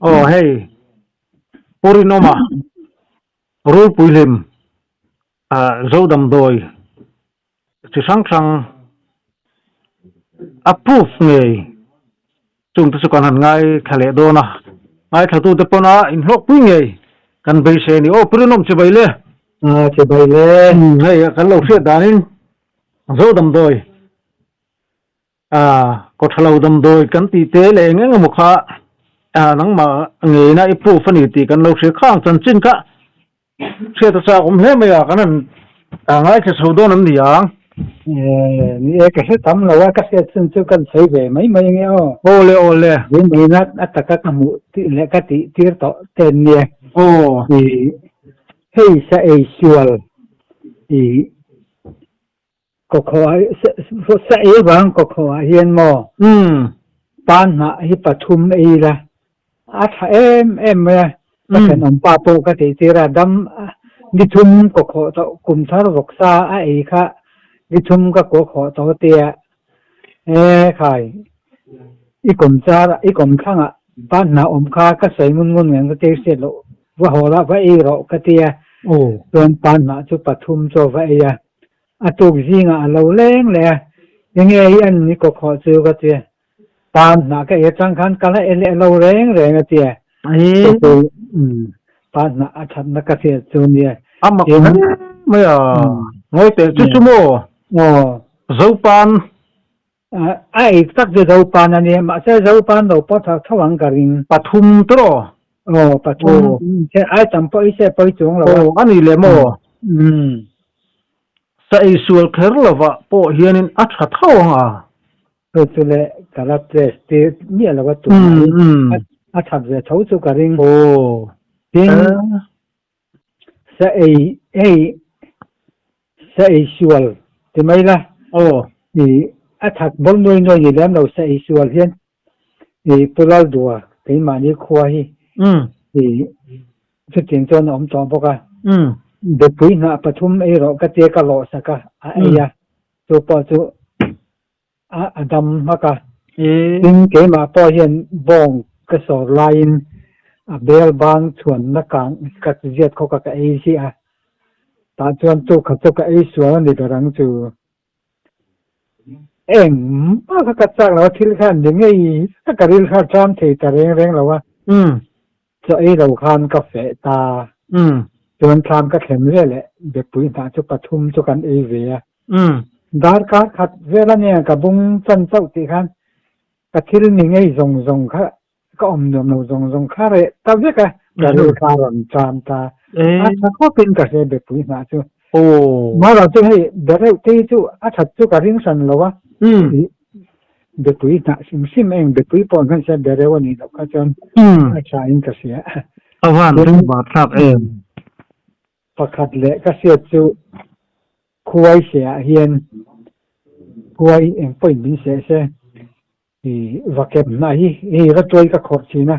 oh hey purinoma ru puilim zo dam doi chi sang approve nge chung tu kan han ngai khale do na ngai thatu te pona in hlok pui nge kan bei se ni o purinom che bai le che bai le hey kan lo se danin zo dam doi ko thalo dam doi kan ti te le nge mu kha nang ma nge na approve ani ti kan lo se khang chan chin ka se ta sa om he me ya kan ngai che so do nam ni yang ni cái sẽ tắm là cái sẽ chân chân cần thấy về mấy mấy nghe ole với mấy nát tất cả các mũ thì lại cái tí tọ tên nè thì hay sẽ sure thì có khó sẽ vắng có khó hiền mò ban mà hi pathum ấy là em cái ông pa po cái thì ra đâm đi thum có khó tọ cùng thar vok sa ấy kha đi thum các cổ khó tao tia khai ý cùng khang à ban nào ông kha các sợi ngun ngun ngang cái tia sẽ lộ và họ là vậy rồi cái tia rồi ban nào chụp bắt thum cho vậy tu gì ngà lâu lên lẹ nhưng nghe anh ní cổ khó chịu cái tia ban nào cái trang khăn cái lại lâu lên cái tia ban nào thật là cái tia chun tia mấy ngồi để chú mô dấu pan ai chắc là dấu pan này mà sẽ dấu pan đâu bắt đầu thâu ăn cái gì pathum đó pathum sẽ ai chăm bơi sẽ bơi xuống rồi anh ấy làm mò sẽ suy khởi là vợ bộ hiện in ắt hạt thâu à rồi từ lệ cả là stress thì nghĩa là what tụi ắt hạt về thấu cho cái gì tiếng sẽ suy thì mấy là thì thật bốn nuôi nuôi gì làm đâu sẽ sửa hiện thì tôi lao đùa cái mà như khoa hi thì xuất hiện cho nó ông chọn bốc à để quý na pathum ấy rồi cái cái lọ sa cả ấy à tôi bảo tôi đâm mà cả nhưng cái mà bảo hiện bong cái sổ line bell bang chuẩn nó càng cái giết có cái ấy gì à ta chọn tôi khắc cái ấy sửa để cái răng chú mà cái chắc là thiếu khăn những cái riêng khăn trăm thì ta riêng làว่าcho ấy đầu khăn cà phê ta chọn tham cái khemเลยแหละเด็กปุ๋ยta choปัทุมchoกันấy về dar ka khat về làเนี่ยกับบุ้งจันเจ้าติคันกับthiếu những cái rong kháก็อมเดิมเรารองข้าเลยตาเรียกอะเราข้ารอนจามตาถ้าเขาเป็นกระแสเด็กปุ๋ยมาจู่มาเราจะให้เด็กที่จู่ถ้าจู่การิ้งสันเราว่าเด็กปุ๋ยน่ะซิมเองเด็กปุ๋ยปอนกันเสียเด็กวันนี้เราก็จนใช้อินกระแสเอาว่าถึงบาดครับประคัดเละกระแสจู่คุยเสียเฮียนคุยเองปุ่ยมีเสียเสียว่าเก็บไหนก็ช่วยก็ขดทีนะ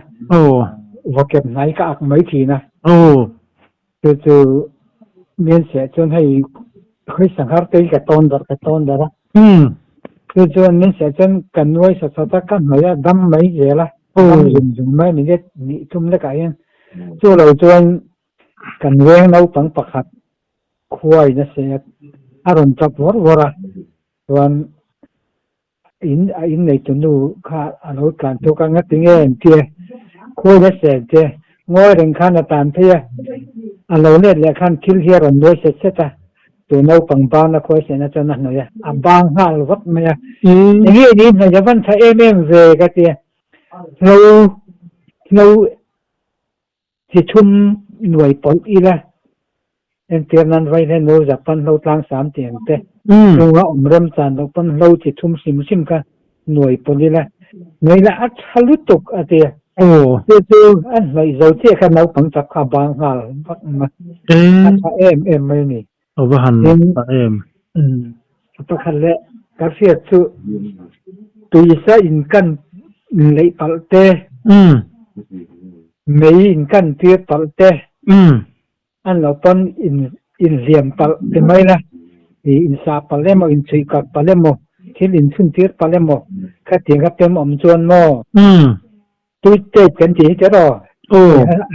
ว่าเก็บไหนก็อักไม่ทีนะจู่เมียนเสียจนให้เคยสังหารตีกับต้นดละจู่เมียนเสียจนกันไว้สัตว์กันหน่อยดำไม่เสียละยุ่งไม่เนี่ยนี่ทุ่มเล็กไอ้จู่เราจนกันเวงเราปังประคัดคุยนะเสียอารมณ์จับวัวละวันin này tụi nó khá nói càng tôi càng ngắt tiếng nghe kia khôi đã sẽ kia ngồi đằng khăn là tàn thế lâu này là khăn kill here rồi nói sẽ ta tụi nó bằng ban là khôi sẽ nó cho nó nói bang ha là vất mày những cái gì nàyจะvẫn thấy em về cái kia lâu thì chungหน่วย ปอนอีละem tiềnนั้นไว้ให้เราจะปั้นเราตั้ง3 tiền thếเราว่าเริ่มจานเราปั้นเราจิตทุ่มซิมกันหน่วยปนนี่แหละหน่วยละอัดทะลุตกอะเดียจู่อันไหนเราเที่ยกันเราปังจับขาบางหาพักมาเอ็มไม่นี่ว่าหันประคันและกาเสียจู่ตุยซะอินกันเลยปัลเตไม่อินกันเทียปัลเตอันเราปั้นอินเหลี่ยมปัลเป็นไหมล่ะอินซาปัลเลมอินสุยกับปัลเลมที่อินสุนเทียปัลเลมข้าเถียงกับเต็มอมจวนโม tu te kan ti te ro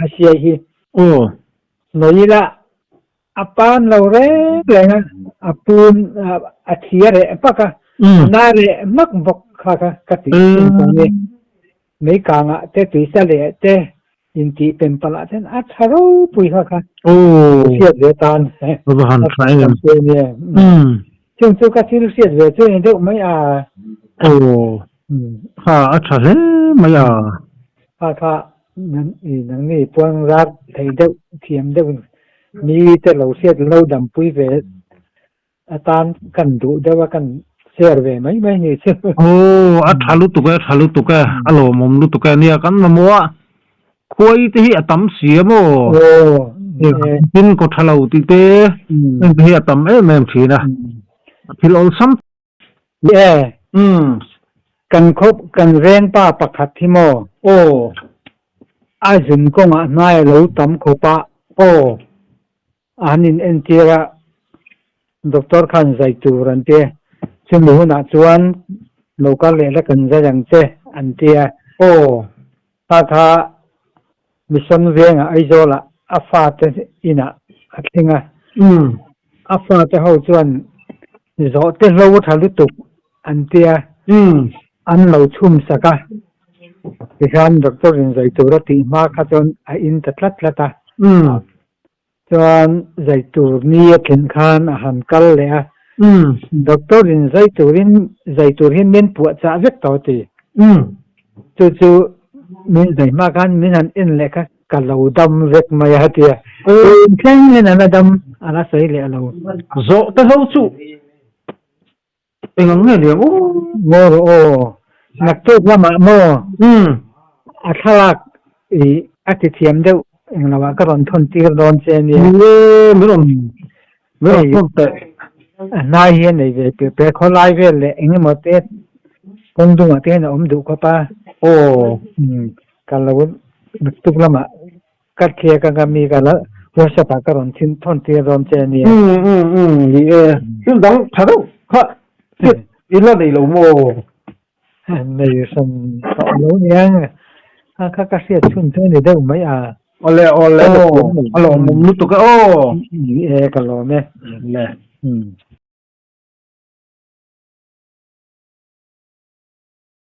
asia hi noi la apan lo re le apun athia re paka na re mak bok kha ka ti ni mấy càng ạ thế tùy sao lệ thế in chỉเป็นปลาเช่นอัชโรปุยค่ะค่ะเสียดเวตานหันใส่เนี่ยช่วงช่วงก็ที่เสียดเวช่วงนี้เด็กไม่ค่ะอัชเลยไม่ค่ะนั่นนี่พวงรักไทยเด็กเทียมเด็กมีแต่เราเสียดเราดำปุยเวอาตานกันดูได้ว่ากันเสียดเวไม่นี่เชื่ออัชลุตุกะอารมณ์ลุตุกะเนี่ยกันนะมัวคุยที่ตั้มเสียโมกินก็ทะเลาติเตที่ตั้มแม่ทีนะที่เราซ้ำกันคบกันเรียนป้าประคัดที่โมอาจุนก็งานายเราตั้มคบป้าอันนี้เอ็นเจียดร.ขันใจจูรันเตซึ่งหนูน่ะชวนเราก็เลยละกันจะยังเจอันเตียถ้ามิสันเวียงไอโซละอาฟาเตอินะอัดลิงอาฟาเตเขาชวนโจเตเราทะลุตุกอันเตียอันเราชุ่มสักดิฉันดร.ใจจูรติมาขจรอินตัดละตาจวนใจจูนี่เข็นขานอาหารกัลเลยดร.ใจจูรินเน้นปวดจะเวกต่อตีจู่มินใจมากกันมินันอินเล็กกันเราดำเวกมายาเตียแค่นี้นั่นดำอะไรใส่เลยเราโจแต่เขาจู่เป็นงั้นเลยโม่นักตุ๊กว่ามาโม่อัคลักอาทิตย์เทียมเดียวเองเราว่าก็ร้อนทนตีร้อนเจนี่ไม่ร้อนแต่นายเห็นเลยเปย์เขาไล่เวลเลยเองหมดเอ็ดคงดูมาเต้นอมดูก็ป้ากันเราตุกละมากัดเคียกันมีกันแล้วหัวสะพานก็ร้อนทิ้งทนตีร้อนเจนี่นี่ซึ่งต้องถ้าเราเขาอินละนี่เราโม่ในส่วนต่อแล้วเนี่ยข้าก็เสียชุนเท่านี้ได้ไหมอะไรมุมลุตุกะกันเราเนี่ย